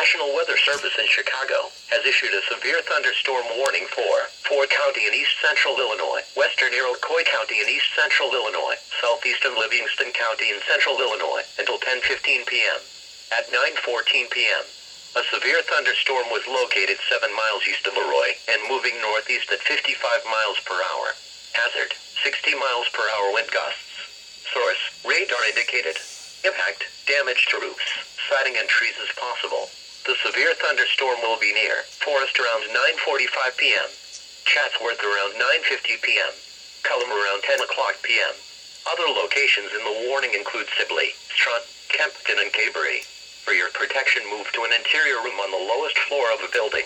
National Weather Service in Chicago has issued a severe thunderstorm warning for Ford County in east central Illinois, western Iroquois County in east central Illinois, southeastern Livingston County in central Illinois until 10:15 p.m. At 9:14 p.m., a severe thunderstorm was located 7 miles east of Leroy and moving northeast at 55 miles per hour. Hazard, 60 miles per hour wind gusts. Source, radar indicated. Impact, damage to roofs, siding and trees is possible. The severe thunderstorm will be near Forest around 9:45 p.m. Chatsworth around 9:50 p.m. Cullum around 10 o'clock p.m. Other locations in the warning include Sibley, Strutt, Kempton and Cabery. For your protection, move to an interior room on the lowest floor of a building.